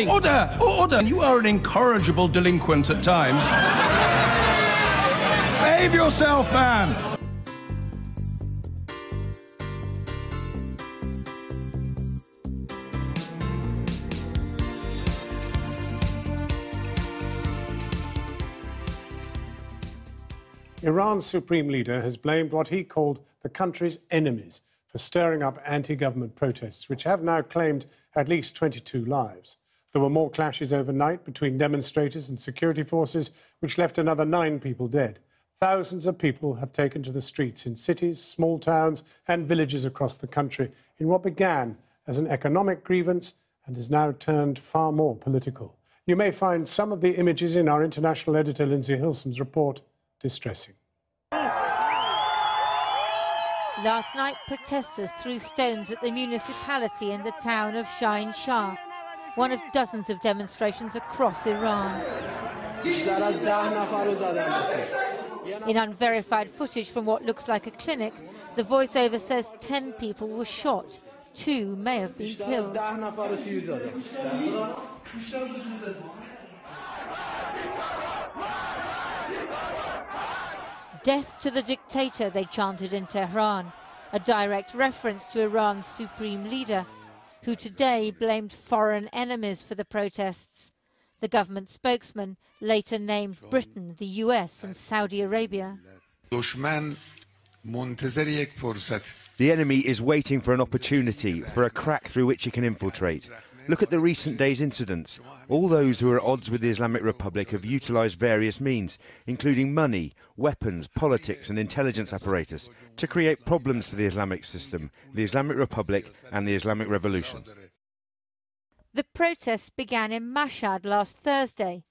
Order! Order! You are an incorrigible delinquent at times. Behave yourself, man! Iran's supreme leader has blamed what he called the country's enemies for stirring up anti-government protests, which have now claimed at least 22 lives. There were more clashes overnight between demonstrators and security forces, which left another 9 people dead. Thousands of people have taken to the streets in cities, small towns and villages across the country in what began as an economic grievance and has now turned far more political. You may find some of the images in our international editor Lindsay Hilsom's report distressing. Last night, protesters threw stones at the municipality in the town of Shahin Shah, one of dozens of demonstrations across Iran. In unverified footage from what looks like a clinic, the voiceover says 10 people were shot. 2 may have been killed. Death to the dictator, they chanted in Tehran, a direct reference to Iran's supreme leader, who today blamed foreign enemies for the protests. The government spokesman later named Britain, the US and Saudi Arabia. The enemy is waiting for an opportunity, for a crack through which it can infiltrate. Look at the recent days' incidents. All those who are at odds with the Islamic Republic have utilised various means, including money, weapons, politics and intelligence apparatus, to create problems for the Islamic system, the Islamic Republic and the Islamic Revolution. The protests began in Mashhad last Thursday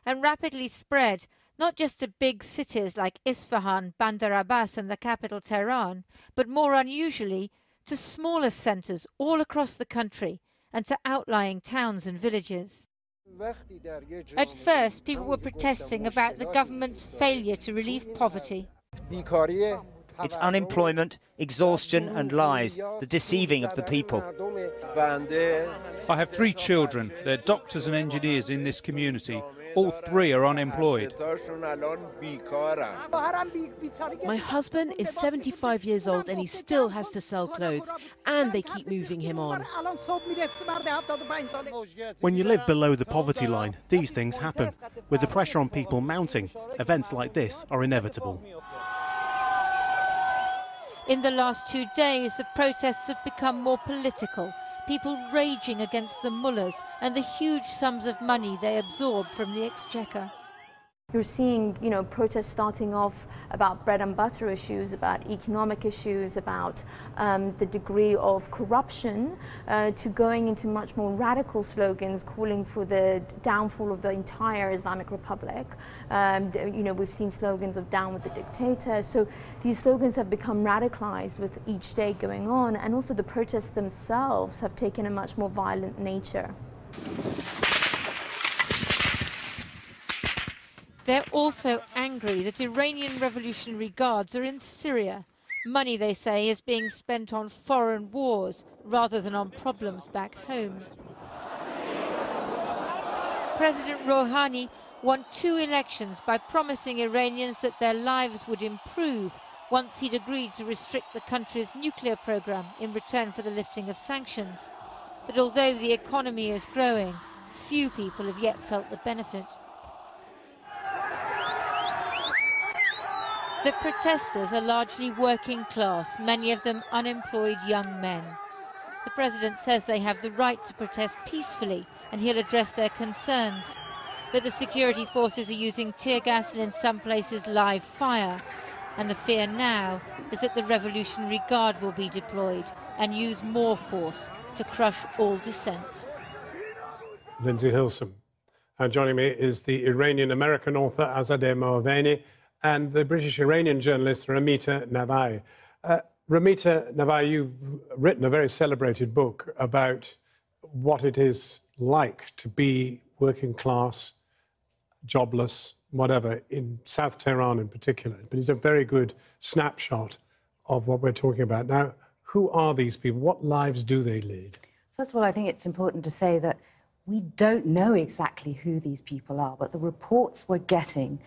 and rapidly spread not just to big cities like Isfahan, Bandar Abbas and the capital Tehran, but more unusually to smaller centres all across the country and to outlying towns and villages. At first, people were protesting about the government's failure to relieve poverty. It's unemployment, exhaustion and lies, the deceiving of the people. I have 3 children. They're doctors and engineers in this community. All 3 are unemployed. My husband is 75 years old and he still has to sell clothes, and they keep moving him on. When you live below the poverty line, these things happen. With the pressure on people mounting, events like this are inevitable. In the last 2 days, the protests have become more political, people raging against the mullahs and the huge sums of money they absorb from the exchequer. You're seeing, protests starting off about bread and butter issues, about economic issues, about the degree of corruption, to going into much more radical slogans calling for the downfall of the entire Islamic Republic. We've seen slogans of down with the dictator. So these slogans have become radicalized with each day going on, and also the protests themselves have taken a much more violent nature. They're also angry that Iranian Revolutionary Guards are in Syria. Money, they say, is being spent on foreign wars rather than on problems back home. President Rouhani won 2 elections by promising Iranians that their lives would improve once he'd agreed to restrict the country's nuclear program in return for the lifting of sanctions. But although the economy is growing, few people have yet felt the benefit. The protesters are largely working class, many of them unemployed young men. The president says they have the right to protest peacefully and he'll address their concerns. But the security forces are using tear gas and in some places live fire. And the fear now is that the Revolutionary Guard will be deployed and use more force to crush all dissent. Lindsay Hilsom. Joining me is the Iranian-American author Azadeh Moaveni and the British-Iranian journalist Ramita Navai. Ramita Navai, you've written a very celebrated book about what it is like to be working class, jobless, whatever, in South Tehran in particular. But it's a very good snapshot of what we're talking about. Now, who are these people? What lives do they lead? First of all, I think it's important to say that we don't know exactly who these people are, but the reports we're getting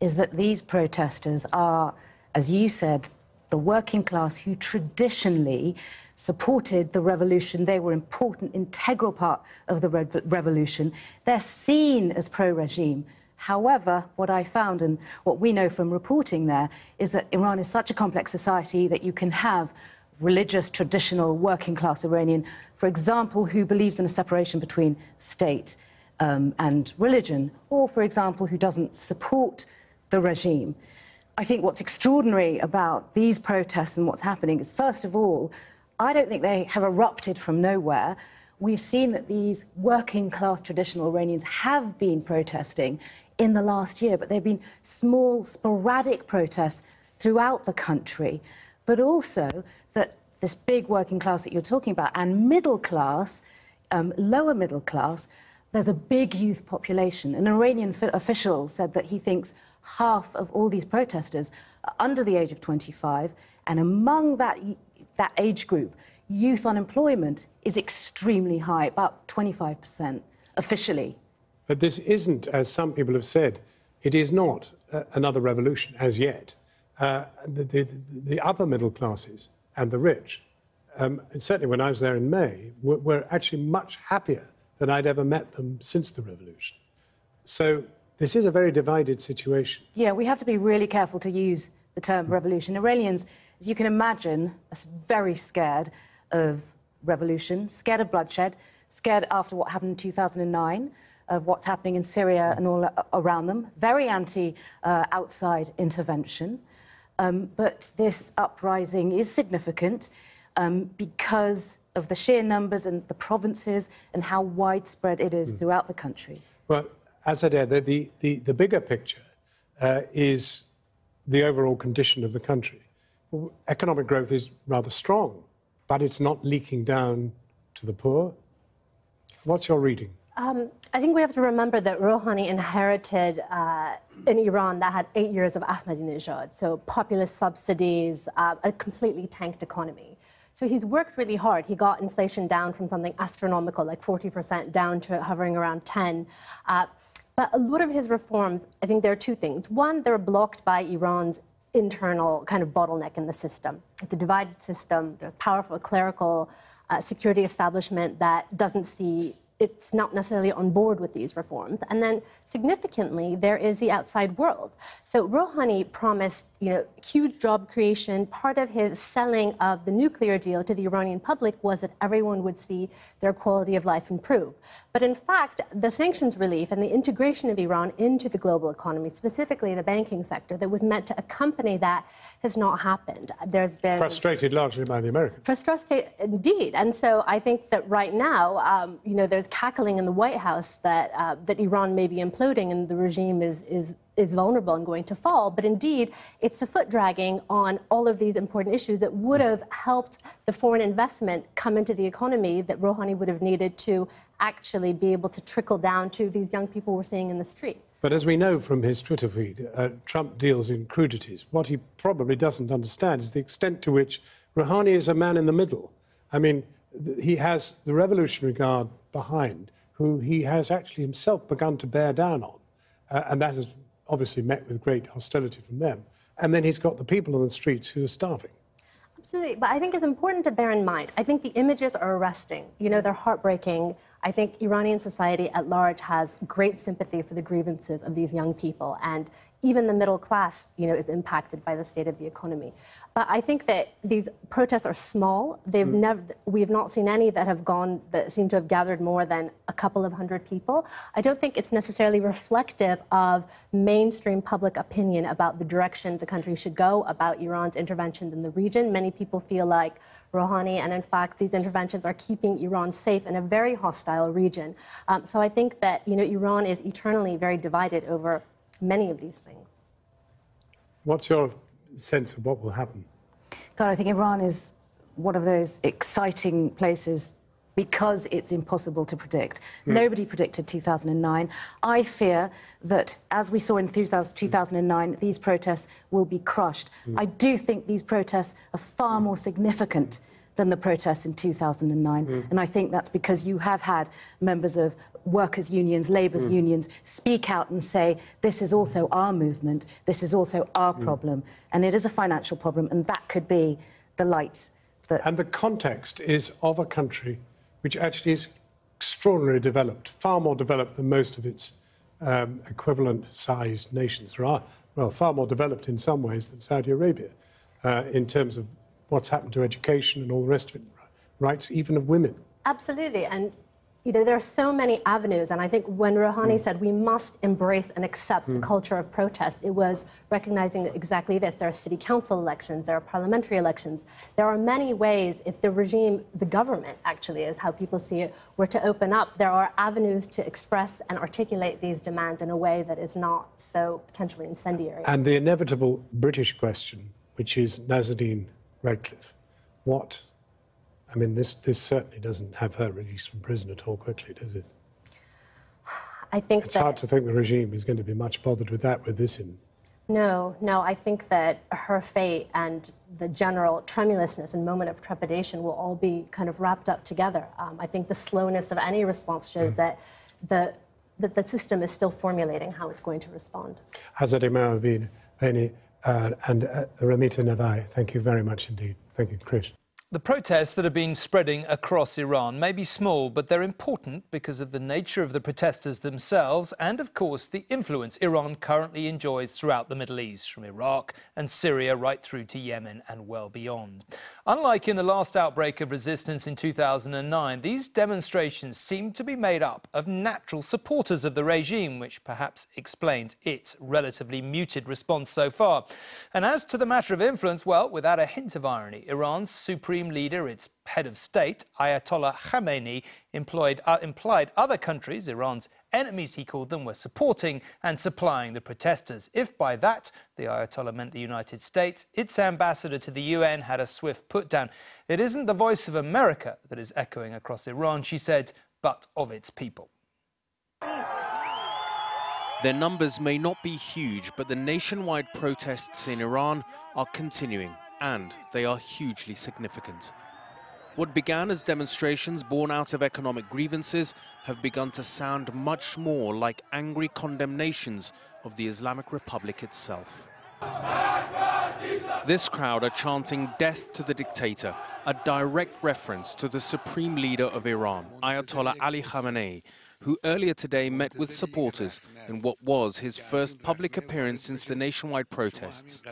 is that these protesters are, as you said, the working class who traditionally supported the revolution. They were an important, integral part of the revolution. They're seen as pro-regime. However, what I found and what we know from reporting there is that Iran is such a complex society that you can have religious, traditional, working-class Iranian, for example, who believes in a separation between state and religion, or, for example, who doesn't support the regime. I think what's extraordinary about these protests and what's happening is, first of all, I don't think they have erupted from nowhere. We've seen that these working-class traditional Iranians have been protesting in the last year, but there have been small, sporadic protests throughout the country, but also that this big working class that you're talking about and middle class, lower middle class, there's a big youth population. An Iranian official said that he thinks half of all these protesters are under the age of 25, and among that age group, youth unemployment is extremely high, about 25% officially. But this isn't, as some people have said, it is not another revolution as yet. The upper middle classes and the rich, and certainly when I was there in May, were actually much happier than I'd ever met them since the revolution. So this is a very divided situation. Yeah, we have to be really careful to use the term revolution. Iranians, as you can imagine, are very scared of revolution, scared of bloodshed, scared after what happened in 2009, of what's happening in Syria and all around them, very anti-outside intervention. But this uprising is significant because of the sheer numbers and the provinces and how widespread it is throughout the country. Well, as I said, the bigger picture is the overall condition of the country. Economic growth is rather strong, but it's not leaking down to the poor. What's your reading? I think we have to remember that Rouhani inherited in Iran that had 8 years of Ahmadinejad, so populist subsidies, a completely tanked economy. So he's worked really hard. He got inflation down from something astronomical, like 40%, down to hovering around 10. But a lot of his reforms, I think there are two things. One, they're blocked by Iran's internal kind of bottleneck in the system. It's a divided system. There's powerful clerical security establishment that doesn't see, it's not necessarily on board with these reforms. And then significantly, there is the outside world. So Rouhani promised, huge job creation. Part of his selling of the nuclear deal to the Iranian public was that everyone would see their quality of life improve. But in fact, the sanctions relief and the integration of Iran into the global economy, specifically the banking sector, that was meant to accompany that has not happened. There's been... Frustrated largely by the Americans. Frustrated, indeed. And so I think that right now, there's cackling in the White House that that Iran may be imploding and the regime is vulnerable and going to fall. But indeed, it's a foot dragging on all of these important issues that would have helped the foreign investment come into the economy that Rouhani would have needed to actually be able to trickle down to these young people we're seeing in the street. But as we know from his Twitter feed, Trump deals in crudities. What he probably doesn't understand is the extent to which Rouhani is a man in the middle. I mean, he has the Revolutionary Guard behind, who he has actually himself begun to bear down on. And that has obviously met with great hostility from them. And then he's got the people on the streets who are starving. Absolutely, but I think it's important to bear in mind, I think the images are arresting. They're heartbreaking. I think Iranian society at large has great sympathy for the grievances of these young people, and even the middle class, is impacted by the state of the economy. But I think that these protests are small. We've not seen any that seem to have gathered more than a couple of hundred people. I don't think it's necessarily reflective of mainstream public opinion about the direction the country should go, about Iran's interventions in the region. Many people feel like Rouhani, and in fact, these interventions are keeping Iran safe in a very hostile region. So I think that, Iran is eternally very divided over many of these things. What's your sense of what will happen? God, I think Iran is one of those exciting places because it's impossible to predict. Nobody predicted 2009. I fear that, as we saw in 2009, these protests will be crushed. I do think these protests are far more significant than the protests in 2009. And I think that's because you have had members of workers' unions, labour's unions, speak out and say, this is also our movement, this is also our problem, and it is a financial problem, and that could be the light. And the context is of a country which actually is extraordinarily developed, far more developed than most of its equivalent-sized nations. There are, well, far more developed in some ways than Saudi Arabia in terms of what's happened to education and all the rest of it, rights even of women. Absolutely, and you know, there are so many avenues, and I think when Rouhani said we must embrace and accept the culture of protest, it was recognizing that exactly this. There are city council elections, there are parliamentary elections. There are many ways, if the regime, the government actually is how people see it, were to open up, there are avenues to express and articulate these demands in a way that is not so potentially incendiary. And the inevitable British question, which is Nazanin Radcliffe, what? I mean, this certainly doesn't have her released from prison at all quickly, does it? I think it's hard to think the regime is going to be much bothered with that, with this in. No, I think that her fate and the general tremulousness and moment of trepidation will all be kind of wrapped up together. I think the slowness of any response shows that the system is still formulating how it's going to respond. Azadeh Mahabir and Ramita Navai, thank you very much indeed. Thank you, Chris. The protests that have been spreading across Iran may be small, but they're important because of the nature of the protesters themselves and, of course, the influence Iran currently enjoys throughout the Middle East, from Iraq and Syria right through to Yemen and well beyond. Unlike in the last outbreak of resistance in 2009, these demonstrations seem to be made up of natural supporters of the regime, which perhaps explains its relatively muted response so far. And as to the matter of influence, well, without a hint of irony, Iran's supreme leader, its head of state, Ayatollah Khamenei, implied other countries, Iran's enemies he called them, were supporting and supplying the protesters. If by that the Ayatollah meant the United States, its ambassador to the UN had a swift put-down. It isn't the voice of America that is echoing across Iran, she said, but of its people. Their numbers may not be huge, but the nationwide protests in Iran are continuing, and they are hugely significant. What began as demonstrations born out of economic grievances have begun to sound much more like angry condemnations of the Islamic Republic itself. This crowd are chanting death to the dictator, a direct reference to the supreme leader of Iran, Ayatollah Ali Khamenei, who earlier today met with supporters in what was his first public appearance since the nationwide protests.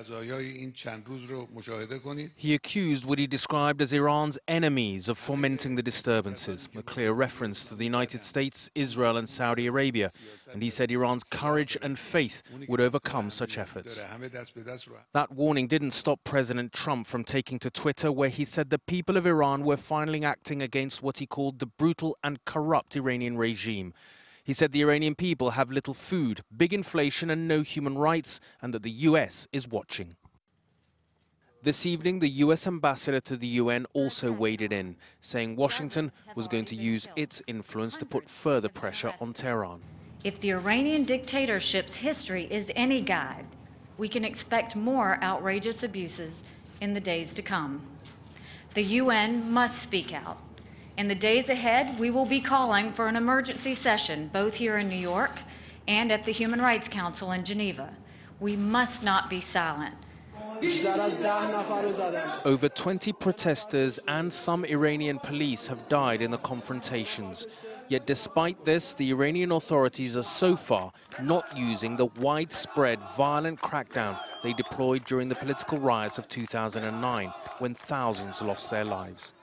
He accused what he described as Iran's enemies of fomenting the disturbances, a clear reference to the United States, Israel and Saudi Arabia, and he said Iran's courage and faith would overcome such efforts. That warning didn't stop President Trump from taking to Twitter, where he said the people of Iran were finally acting against what he called the brutal and corrupt Iranian regime. He said the Iranian people have little food, big inflation and no human rights, and that the US is watching. This evening, the US ambassador to the UN also waded in, saying Washington was going to use its influence to put further pressure on Tehran. If the Iranian dictatorship's history is any guide, we can expect more outrageous abuses in the days to come. The UN must speak out. In the days ahead, we will be calling for an emergency session, both here in New York and at the Human Rights Council in Geneva. We must not be silent. Over 20 protesters and some Iranian police have died in the confrontations. Yet despite this, the Iranian authorities are so far not using the widespread violent crackdown they deployed during the political riots of 2009, when thousands lost their lives.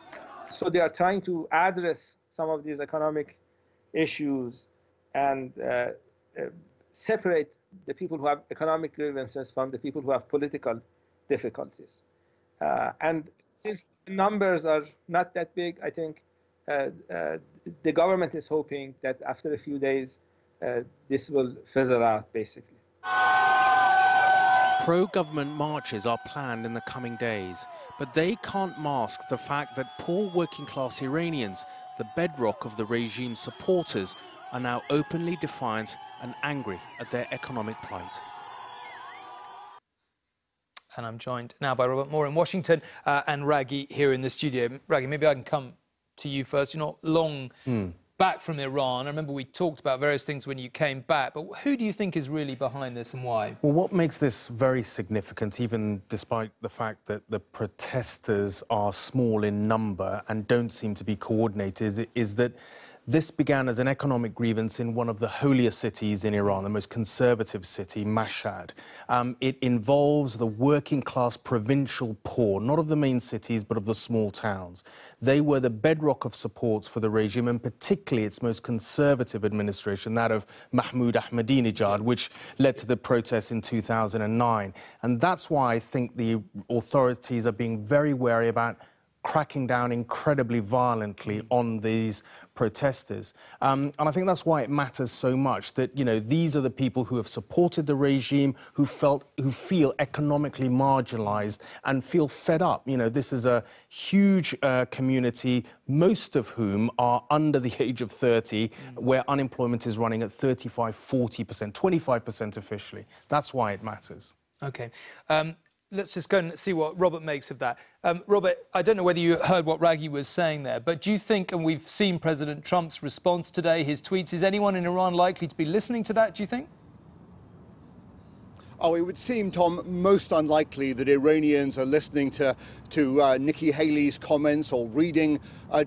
So they are trying to address some of these economic issues and separate the people who have economic grievances from the people who have political difficulties. And since the numbers are not that big, I think the government is hoping that after a few days, this will fizzle out, basically. Pro-government marches are planned in the coming days, but they can't mask the fact that poor working-class Iranians, the bedrock of the regime's supporters, are now openly defiant and angry at their economic plight. And I'm joined now by Robert Moore in Washington and Raggy here in the studio. Raggy, maybe I can come to you first. You're not long back from Iran. I remember we talked about various things when you came back, but who do you think is really behind this and why? Well, what makes this very significant, even despite the fact that the protesters are small in number and don't seem to be coordinated, is that this began as an economic grievance in one of the holiest cities in Iran, the most conservative city, Mashhad. It involves the working-class provincial poor, not of the main cities, but of the small towns. They were the bedrock of support for the regime, and particularly its most conservative administration, that of Mahmoud Ahmadinejad, which led to the protests in 2009. And that's why I think the authorities are being very wary about cracking down incredibly violently on these protesters. And I think that's why it matters so much that, you know, these are the people who have supported the regime, who feel economically marginalized and feel fed up. You know, this is a huge community, most of whom are under the age of 30, where unemployment is running at 35, 40%, 25% officially. That's why it matters. OK. Let's just go and see what Robert makes of that. Robert, I don't know whether you heard what Raggy was saying there, but do you think, and we've seen President Trump's response today, his tweets, is anyone in Iran likely to be listening to that, do you think? Oh, it would seem, Tom, most unlikely that Iranians are listening to Nikki Haley's comments or reading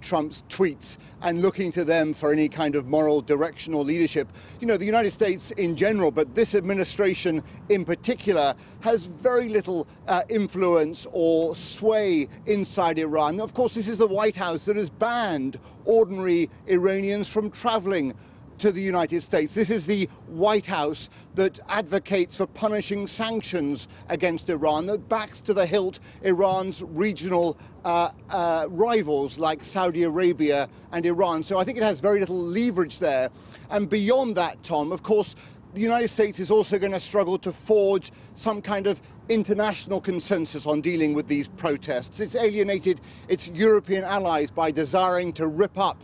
Trump's tweets and looking to them for any kind of moral direction or leadership. You know, the United States in general, but this administration in particular, has very little influence or sway inside Iran. Of course, this is the White House that has banned ordinary Iranians from traveling to the United States. This is the White House that advocates for punishing sanctions against Iran, that backs to the hilt Iran's regional rivals like Saudi Arabia and Iran. So I think it has very little leverage there. And beyond that, Tom, of course, the United States is also going to struggle to forge some kind of international consensus on dealing with these protests. It's alienated its European allies by desiring to rip up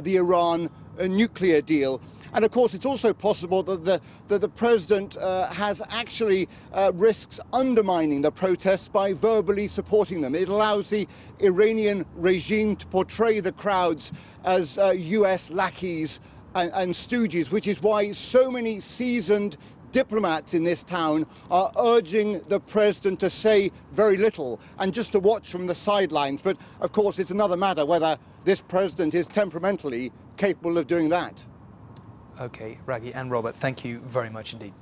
the Iran nuclear deal. And of course, it's also possible that the president has actually risks undermining the protests by verbally supporting them. It allows the Iranian regime to portray the crowds as US lackeys and stooges, which is why so many seasoned diplomats in this town are urging the president to say very little and just to watch from the sidelines. But of course, it's another matter whether this president is temperamentally capable of doing that. OK, Raggy and Robert, thank you very much indeed.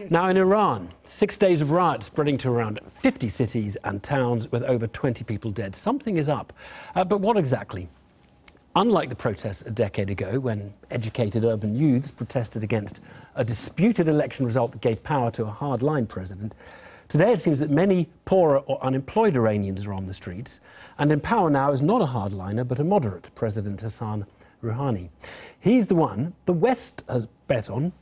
Now in Iran, 6 days of riots spreading to around 50 cities and towns with over 20 people dead. Something is up. But what exactly? Unlike the protests a decade ago, when educated urban youths protested against a disputed election result that gave power to a hardline president, today it seems that many poorer or unemployed Iranians are on the streets, and in power now is not a hardliner but a moderate, President Hassan Rouhani. He's the one the West has bet on,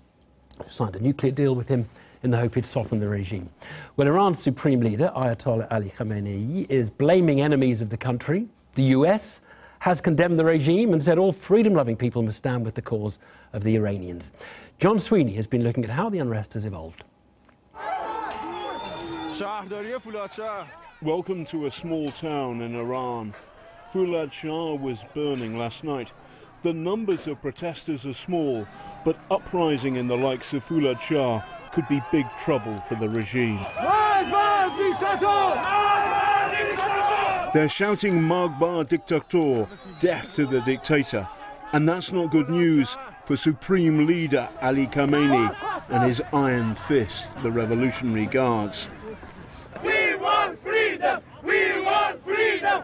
signed a nuclear deal with him in the hope he'd soften the regime. Well, Iran's supreme leader, Ayatollah Ali Khamenei, is blaming enemies of the country. The US has condemned the regime and said all freedom-loving people must stand with the cause of the Iranians. John Sweeney has been looking at how the unrest has evolved. Welcome to a small town in Iran. Foulad Shah was burning last night. The numbers of protesters are small, but uprising in the likes of Foulad Shah could be big trouble for the regime. They're shouting Magbar Dictator, death to the dictator. And that's not good news for Supreme Leader Ali Khamenei and his iron fist, the Revolutionary Guards. We want freedom! We want freedom!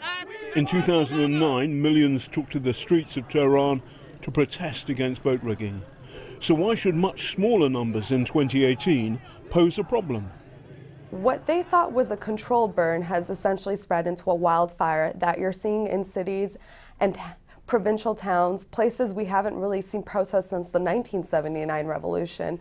In 2009, millions took to the streets of Tehran to protest against vote rigging. So why should much smaller numbers in 2018 pose a problem? What they thought was a controlled burn has essentially spread into a wildfire that you're seeing in cities and provincial towns, places we haven't really seen protests since the 1979 revolution.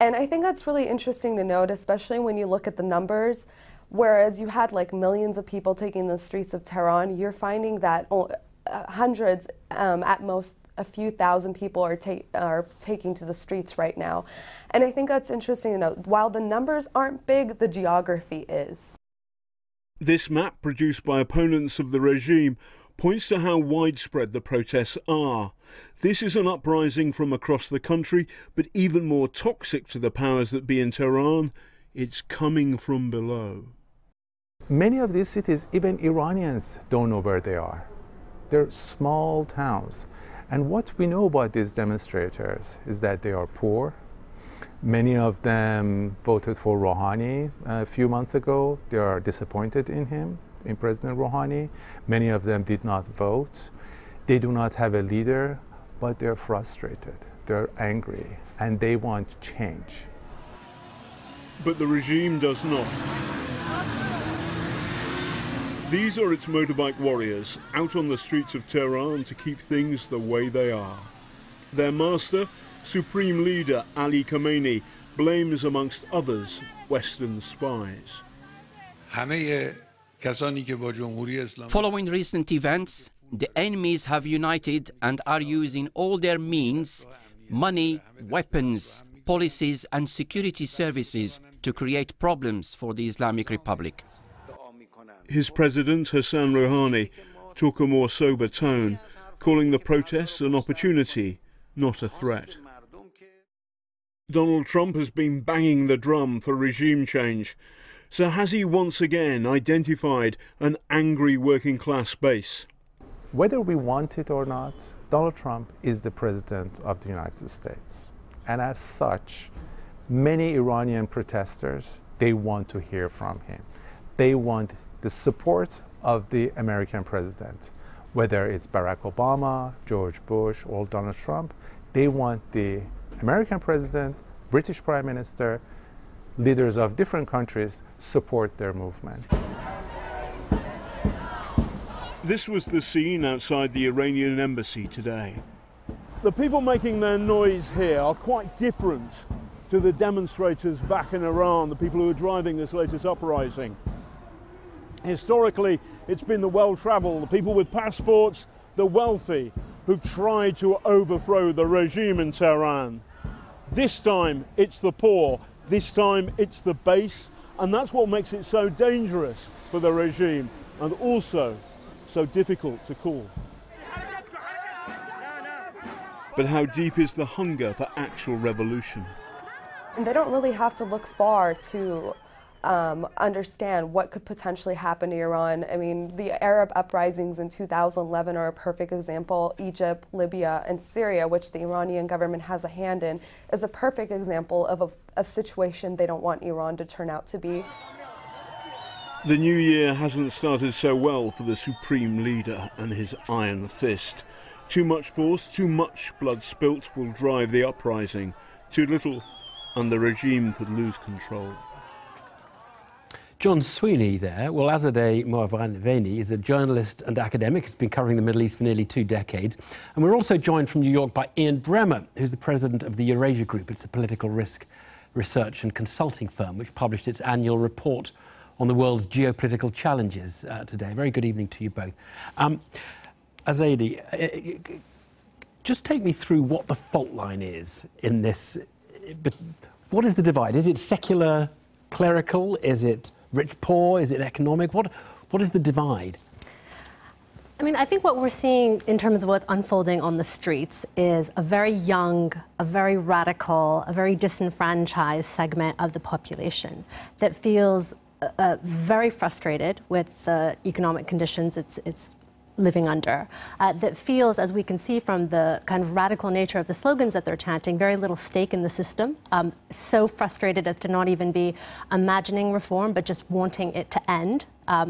And I think that's really interesting to note, especially when you look at the numbers. Whereas you had like millions of people taking the streets of Tehran, you're finding that hundreds at most a few thousand people are taking to the streets right now. And I think that's interesting to note. While the numbers aren't big, the geography is. This map, produced by opponents of the regime, points to how widespread the protests are. This is an uprising from across the country, but even more toxic to the powers that be in Tehran, it's coming from below. Many of these cities, even Iranians don't know where they are. They're small towns. And what we know about these demonstrators is that they are poor. Many of them voted for Rouhani a few months ago. They are disappointed in him, in President Rouhani. Many of them did not vote. They do not have a leader, but they're frustrated. They're angry, and they want change. But the regime does not. These are its motorbike warriors, out on the streets of Tehran to keep things the way they are. Their master, Supreme Leader Ali Khamenei, blames, amongst others, Western spies. Following recent events, the enemies have united and are using all their means, money, weapons, policies and security services to create problems for the Islamic Republic. His president, Hassan Rouhani, took a more sober tone, calling the protests an opportunity, not a threat. Donald Trump has been banging the drum for regime change. So has he once again identified an angry working-class base? Whether we want it or not, Donald Trump is the president of the United States. And as such, many Iranian protesters, they want to hear from him. They want the support of the American president. Whether it's Barack Obama, George Bush, or Donald Trump, they want the American president, British Prime Minister, leaders of different countries support their movement. This was the scene outside the Iranian embassy today. The people making their noise here are quite different to the demonstrators back in Iran, the people who are driving this latest uprising. Historically, it's been the well-travelled, the people with passports, the wealthy, who've tried to overthrow the regime in Tehran. This time, it's the poor. This time, it's the base. And that's what makes it so dangerous for the regime and also so difficult to cool. But how deep is the hunger for actual revolution? And they don't really have to look far to understand what could potentially happen to Iran. I mean, the Arab uprisings in 2011 are a perfect example. Egypt, Libya, and Syria, which the Iranian government has a hand in, is a perfect example of a situation they don't want Iran to turn out to be. The new year hasn't started so well for the Supreme Leader and his iron fist. Too much force, too much blood spilt will drive the uprising. Too little, and the regime could lose control. John Sweeney there. Well, Azadeh Moavranveni is a journalist and academic who's been covering the Middle East for nearly 2 decades. And we're also joined from New York by Ian Bremmer, who's the president of the Eurasia Group. It's a political risk research and consulting firm which published its annual report on the world's geopolitical challenges today. Very good evening to you both. Azadeh, just take me through what the fault line is in this. But what is the divide? Is it secular, clerical? Is it rich-poor? Is it economic? What is the divide? I mean, I think what we're seeing in terms of what's unfolding on the streets is a very young, a very radical, a very disenfranchised segment of the population that feels very frustrated with the economic conditions it's living under, that feels, as we can see from the kind of radical nature of the slogans that they're chanting, very little stake in the system, so frustrated as to not even be imagining reform, but just wanting it to end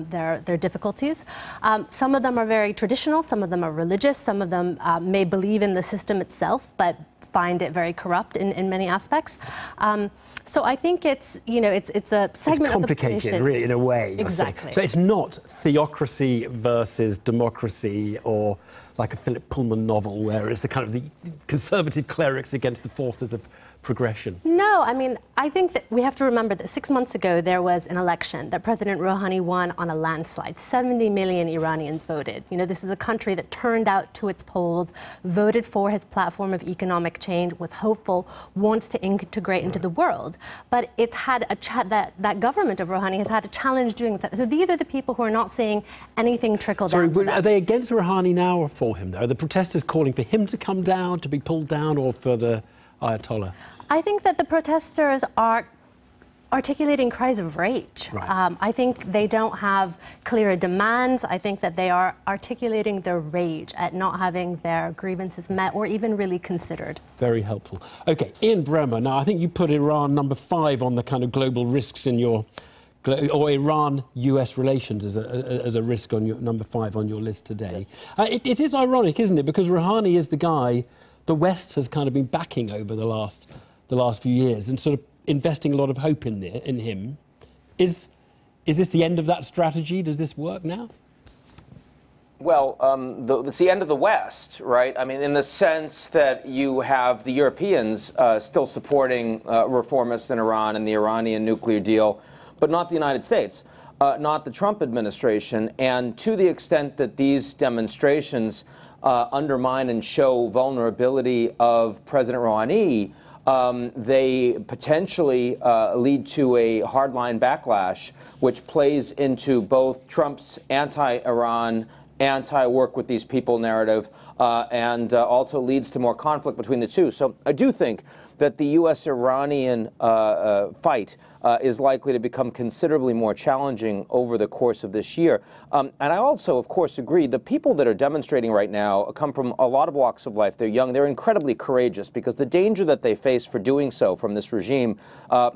their difficulties. Some of them are very traditional, some of them are religious, some of them may believe in the system itself, but find it very corrupt in many aspects. So I think it's, you know, it's a segment of the population. It's complicated, really, in a way. Exactly. So it's not theocracy versus democracy, or like a Philip Pullman novel where it's the kind of the conservative clerics against the forces of progression? No, I mean, I think that we have to remember that 6 months ago there was an election that President Rouhani won on a landslide. 70 million Iranians voted. You know, this is a country that turned out to its polls, voted for his platform of economic change, was hopeful, wants to integrate into the world. But it's had that government of Rouhani has had a challenge doing that. So these are the people who are not seeing anything trickle down to them. Are they against Rouhani now or for him, though? Are the protesters calling for him to come down, to be pulled down, or for the Ayatollah? I think that the protesters are articulating cries of rage. Right. I think they don't have clear demands. I think that they are articulating their rage at not having their grievances met or even really considered. Very helpful. Okay, Ian Bremer, now I think you put Iran number 5 on the kind of global risks in your, or Iran-US relations as a risk on your number 5 on your list today. It is ironic, isn't it? Because Rouhani is the guy the West has kind of been backing over the last few years and sort of investing a lot of hope in him. Is this the end of that strategy? Does this work now? Well, it's the end of the West, right? I mean, in the sense that you have the Europeans still supporting reformists in Iran and the Iranian nuclear deal, but not the United States, not the Trump administration. And to the extent that these demonstrations undermine and show vulnerability of President Rouhani, they potentially lead to a hardline backlash, which plays into both Trump's anti-Iran, anti-work with these people narrative, and also leads to more conflict between the two. So I do think that the U.S.-Iranian fight is likely to become considerably more challenging over the course of this year. And I also, of course, agree the people that are demonstrating right now come from a lot of walks of life. They're young. They're incredibly courageous because the danger that they face for doing so from this regime,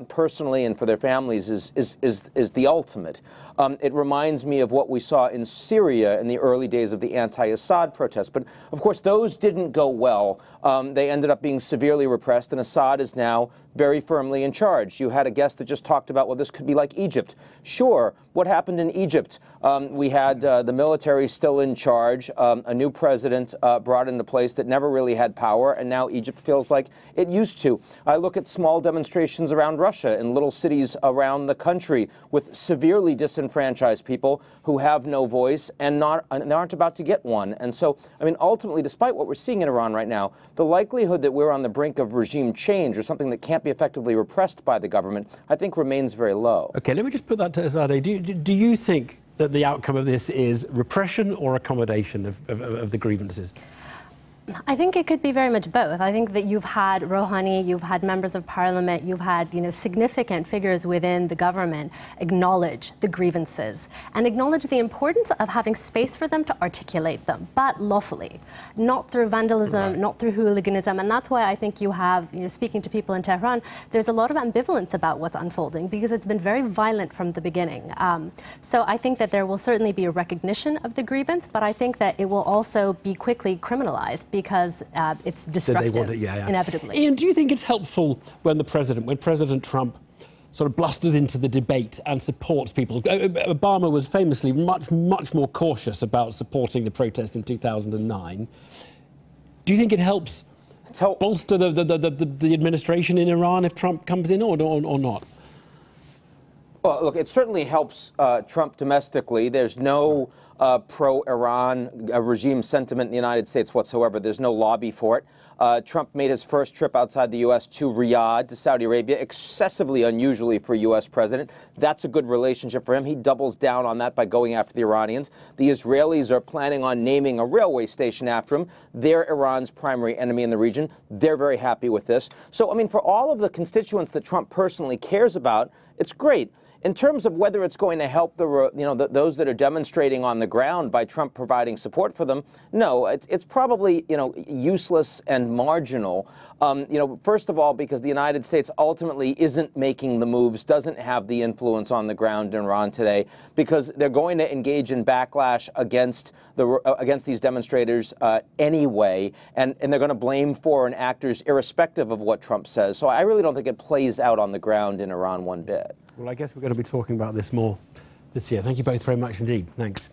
personally and for their families, is the ultimate. It reminds me of what we saw in Syria in the early days of the anti-Assad protests. But, of course, those didn't go well. They ended up being severely repressed, and Assad is now very firmly in charge. You had a guest that just talked about, well, this could be like Egypt. Sure. What happened in Egypt? We had the military still in charge, a new president brought into place that never really had power, and now Egypt feels like it used to. I look at small demonstrations around Russia in little cities around the country with severely disenfranchised people who have no voice and aren't about to get one. And so, I mean, ultimately, despite what we're seeing in Iran right now, the likelihood that we're on the brink of regime change or something that can't be effectively repressed by the government, I think remains very low. Okay, let me just put that to Azadeh. Do you think that the outcome of this is repression or accommodation of the grievances? I think it could be very much both. I think that you've had Rouhani, you've had members of parliament, you've had, significant figures within the government acknowledge the grievances and acknowledge the importance of having space for them to articulate them, but lawfully, not through vandalism, not through hooliganism. And that's why I think you have, speaking to people in Tehran, there's a lot of ambivalence about what's unfolding because it's been very violent from the beginning. So I think that there will certainly be a recognition of the grievance, but I think that it will also be quickly criminalized because it's destructive, inevitably. Ian, do you think it's helpful when President Trump sort of blusters into the debate and supports people? Obama was famously much more cautious about supporting the protests in 2009. Do you think it helps bolster the administration in Iran if Trump comes in or not? Well, look, it certainly helps Trump domestically. There's no pro-Iran regime sentiment in the United States whatsoever. There's no lobby for it. Trump made his first trip outside the U.S. to Riyadh, to Saudi Arabia, excessively unusually for a U.S. president. That's a good relationship for him. He doubles down on that by going after the Iranians. The Israelis are planning on naming a railway station after him. They're Iran's primary enemy in the region. They're very happy with this. So, I mean, for all of the constituents that Trump personally cares about, it's great. In terms of whether it's going to help those that are demonstrating on the ground by Trump providing support for them, no, it's probably useless and marginal. First of all, because the United States ultimately isn't making the moves, doesn't have the influence on the ground in Iran today, because they're going to engage in backlash against these demonstrators anyway, and they're going to blame foreign actors irrespective of what Trump says. So I really don't think it plays out on the ground in Iran one bit. Well, I guess we're going to be talking about this more this year. Thank you both very much indeed. Thanks.